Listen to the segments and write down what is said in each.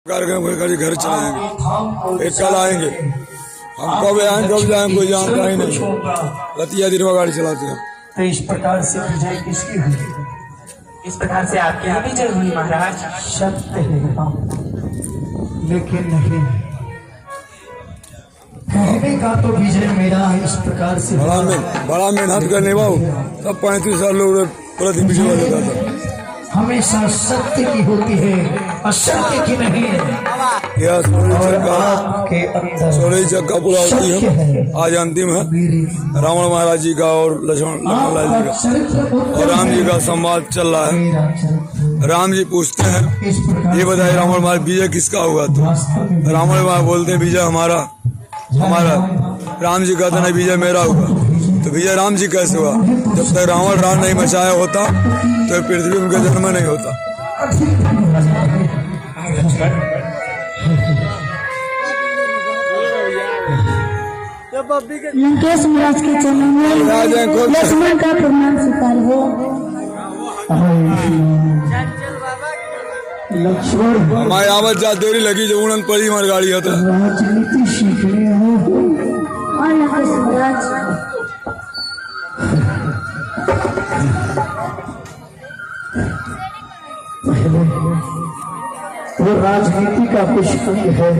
कार्यक्रम घर चलाएंगे, एक कल आएंगे। हम कब आएंगे कब जाएंगे कोई जानता ही नहीं। रतिया दिन में गाड़ी चलाते हैं। तो इस प्रकार से विजय किसकी हुई? इस प्रकार से आपकी ही विजय हुई महाराज। सत्य है, लेकिन नहीं कहने का तो विजय मेरा इस प्रकार से बड़ा मेहनत करने बाबू सब 35 साल लोग प्रति विजय होता था। हमेशा सत्य की होती है, असत्य की नहीं। सोलह चक्का पूरा होती है। आज अंतिम है रावण महाराज जी का और लक्ष्मण लाल जी का और राम जी का संवाद चल रहा है। राम जी पूछते हैं ये बताइए रावण महाराज विजय किसका हुआ? तो रावण महाराज बोलते हैं विजय हमारा। राम जी कहते नहीं विजय मेरा हुआ। तो विजय राम जी कैसे हुआ? जब तक रावण राम नहीं मचाया होता तो पृथ्वी उनका जन्म नहीं होता। लंकेश महाराज के चरणों में लक्ष्मण का प्रणाम स्वीकार हो। लक्ष्मण हमारे आवत जा देरी लगी जो उड़न पड़ी हमारी गाड़ी होता राजनीति सीखने हो। और लंकेश महाराज वो राजनीति का पुष्पंग है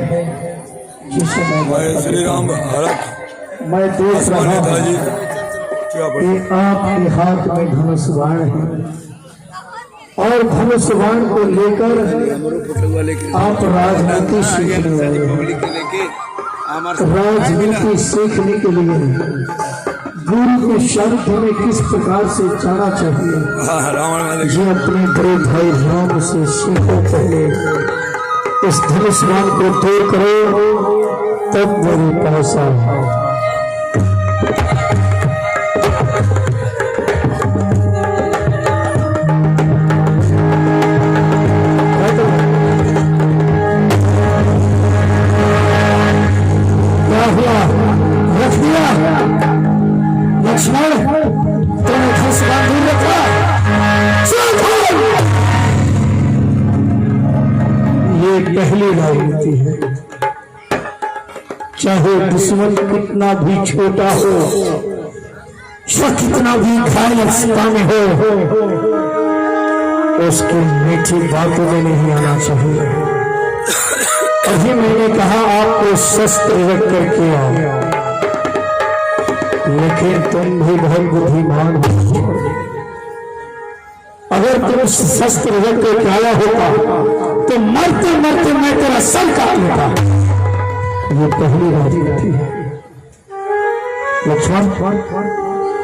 जिसमें श्री राम हरक मैं देख रहा हूँ जी कि आपके हाथ में धनुष बाण है और धनुष बाण को लेकर आप राजनीति सीखने वाले। राजनीति सीखने के लिए गुरु के शब्द में किस प्रकार से जाना चाहिए जो अपने बड़े भाई राम से सीखो। पहले इस धनुष बाण को दूर करो तब मेरे पास आओ। रख दिया लक्ष्मण, तुमने धनुष बाण दूर रखा। ये पहली राजनीति है। चाहे दुश्मन कितना भी छोटा हो, चाहे कितना भी घायल अवस्था में हो, उसकी मीठी बातों में नहीं आना चाहिए। अभी मैंने कहा आपको शस्त्र रख करके आओ, लेकिन तुम भी बहुत बुद्धिमान हो। अगर तुम शस्त्र रख करके आया होता तो मरते मरते मैं तेरा सर काट लेता। ये पहली राजनीति है। लक्ष्मण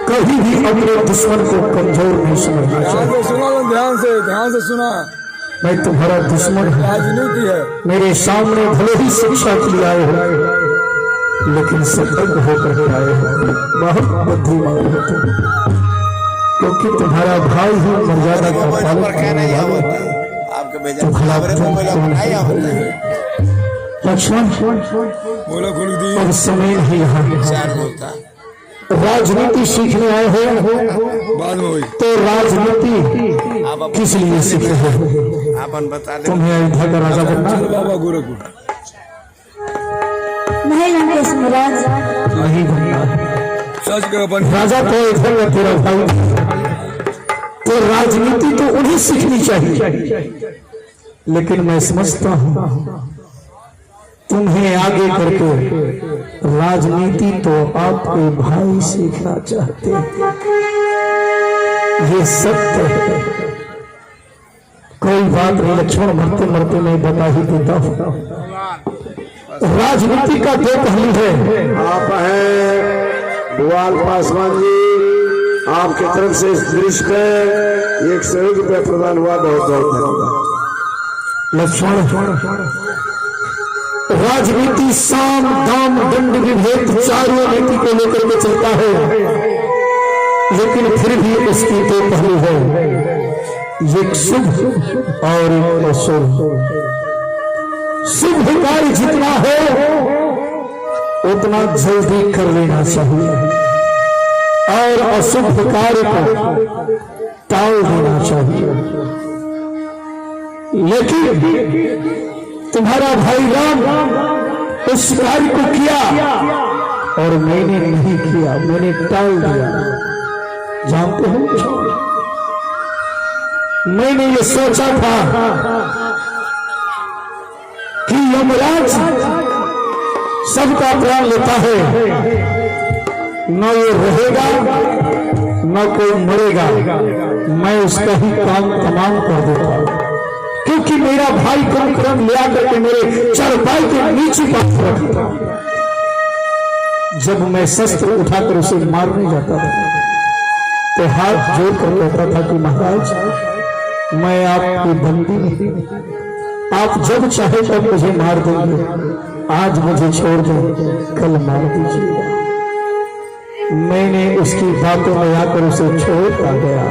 कभी भी अपने दुश्मन को कमजोर नहीं समझना चाहिए। सुना ध्यान से सुना। मैं तुम्हारा दुश्मन हूँ। राजनीति है। मेरे सामने भले ही शिक्षा के लिए आए हो, लेकिन सतर्क होकर आए हो। बहुत बुद्धिमान हो तुम, क्योंकि तुम्हारा भाई ही मर्यादा का पालन करने वाला है। लक्ष्मण और समय नहीं यहाँ राजनीति सीखने आए हो तो राजनीति किस लिए सीख रहे हो? तुम्हें अयोध्या का राजा बनना नहीं लंकेश महाराज नहीं बनना। राजा तो अयोध्या में तेरा भाई, तो राजनीति तो उन्हें सीखनी चाहिए। लेकिन मैं समझता हूँ तुम्हें आगे करके राजनीति तो आपके भाई सीखना चाहते हैं। ये सत्य है। कोई बात नहीं लक्ष्मण, मरते मरते मैं बता ही देता हूँ। राजनीति का दो पहलू है। आप हैं भुआल पासवान जी, आपकी तरफ से इस दृश्य पे 100 रुपये प्रदान हुआ। बहुत बहुत धन्यवाद। लक्ष्मण राजनीति साम दाम दंड विभेद चारों नीति को लेकर के चलता है, लेकिन फिर भी उसकी दो पहलू है, एक शुभ और एक अशुभ। शुभ कार्य जितना हो उतना जल्दी कर लेना चाहिए और अशुभ कार्य को टाल देना चाहिए। लेकिन तुम्हारा भाई राम उस कार्य को किया और मैंने नहीं किया, मैंने टाल दिया। जानते हो, मैंने ये सोचा था कि यमराज सबका प्राण लेता है, न ये रहेगा न कोई मरेगा, मैं उसका ही काम तमाम कर देता हूं, क्योंकि मेरा भाई कुंभकर्ण ले आकर के मेरे चारपाई के नीचे बात रखता। जब मैं शस्त्र उठाकर उसे मारने जाता था तो हाथ जोड़ कर कहता था कि महाराज, मैं आपकी बंदी नहीं, आप जब चाहे तब मुझे मार देंगे, आज मुझे छोड़ दें, कल मार दीजिएगा। मैंने उसकी बातों में आकर उसे छोड़ता गया।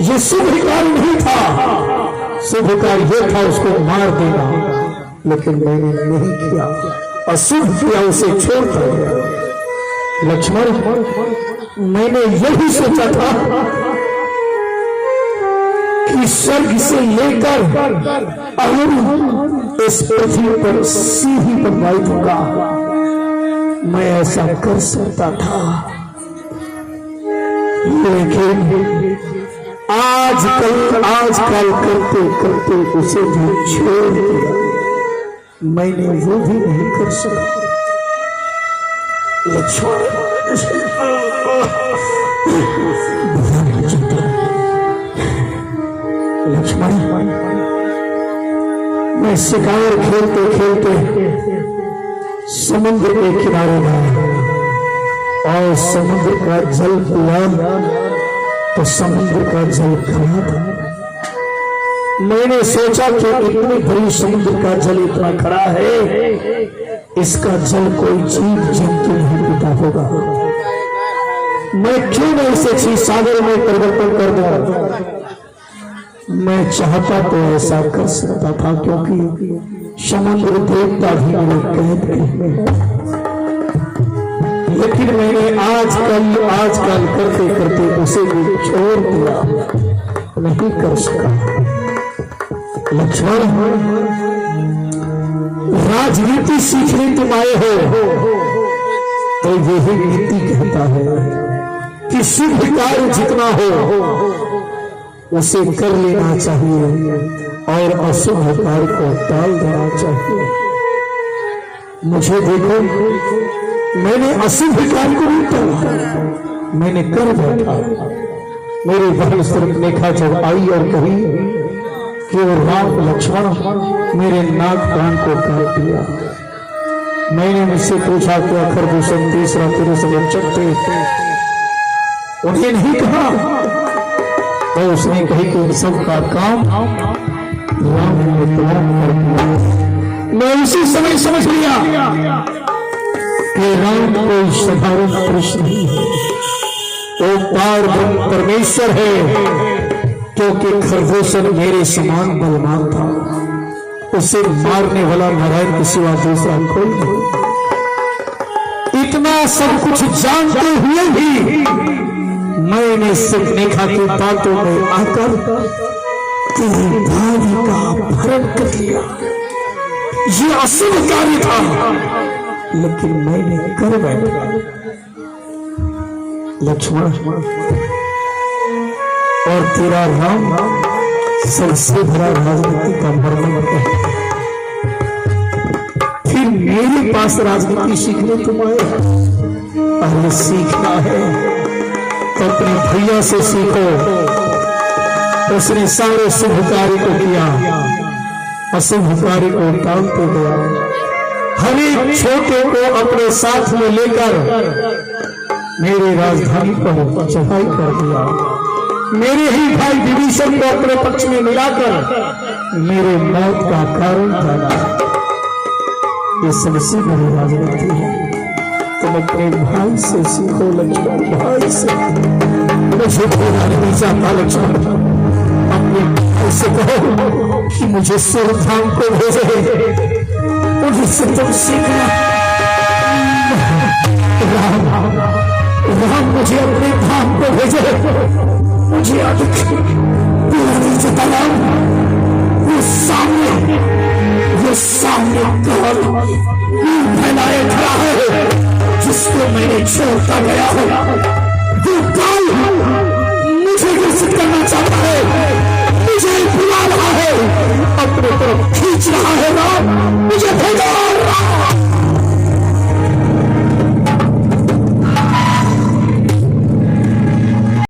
ये शुभ कार्य नहीं था, शुभ कार्य यह था उसको मार देना, लेकिन मैंने नहीं किया, अशुभ किया, उसे छोड़ता गया। लक्ष्मण, मैंने यही सोचा था कि स्वर्ग से लेकर और इस पृथ्वी पर सीधी बनवाई दूंगा, मैं ऐसा कर सकता था, लेकिन आजकल करते करते उसे भी छोड़ दिया, मैंने वो भी नहीं कर सका। लक्ष्मण, मैं शिकार खेलते खेलते समुद्र के किनारे गया और समुद्र का जल पिया तो समुद्र का जल खड़ा था। मैंने सोचा कि इतनी बड़ी समुद्र का जल इतना खड़ा है, इसका जल कोई जीव जंतु नहीं पीता होगा, मैं क्यों नहीं इसे क्षीर सागर में परिवर्तन कर दूं। मैं चाहता तो ऐसा कर सकता था, क्योंकि समुद्र देवता भी मेरे कैद में है, लेकिन मैंने आजकल करते करते उसे भी छोड़ दिया, नहीं कर सका। लक्ष्मण, राजनीति सीखने तुम आए हो तो यही नीति कहता है कि शुभ कार्य जितना हो उसे कर लेना चाहिए और अशुभ कार्य को टाल देना चाहिए। मुझे देखो, मैंने अशुभ कार्य को नहीं टाला, मैंने कर बैठा। मेरी बहन सुरेखा जब आई और कही कि वो राम लक्ष्मण मेरे नाक कान को काट दिया, मैंने मुझसे पूछा कि अखर दूषण तीसरा तेरे से चकते उन्हें नहीं कहा, तो उसने कही कि सब का काम राम ने तुरंत कर दिया। मैं उसी समय समझ लिया कि राम कोई साधारण पुरुष नहीं है, वो पार ब्रह्म परमेश्वर है, क्योंकि खरगोशन मेरे समान बलवान था, उसे मारने वाला नारायण के सिवा दूसरा कोई नहीं। इतना सब कुछ जानते हुए भी मैंने सुरेखा की बातों में आकर तेरी भाभी का अपहरण कर लिया। ये अशुभ कार्य था, लेकिन मैंने कर बैठा। लक्ष्मण, और तेरा राम सबसे बड़ा राजनीति का वर्णन है, फिर मेरे पास राजनीति सीखने तुम आए। पहले सीखना है तो अपने भैया से सीखो, उसने सारे शुभ कार्य को किया, अशुभ कार्य को टालते गया, हर एक छोटे को अपने साथ में लेकर मेरे राजधानी पर चढ़ाई कर दिया, मेरे ही भाई विभीषण को अपने पक्ष में मिलाकर मेरे मौत का कारण बना। ये सबसे बड़ी राजनीति है। तुम अपने भाई से सीखो लक्ष्मण, भाई से। मुझे बोला नहीं चाहता लक्ष्मण, अपने भाई से कहो कि मुझे सूर्यधाम को भेजे, मुझसे तुम सीखना। राम मुझे अपने धाम को भेजे, मुझे अधिक नहीं जताया, वो सामने कौन फैलाए खड़ा है, जिसको मैंने छोड़ता गया हूँ, वो काल मुझे ग्रसित करना चाहता है, मुझे बुला रहा है, अपने तरफ खींच रहा है।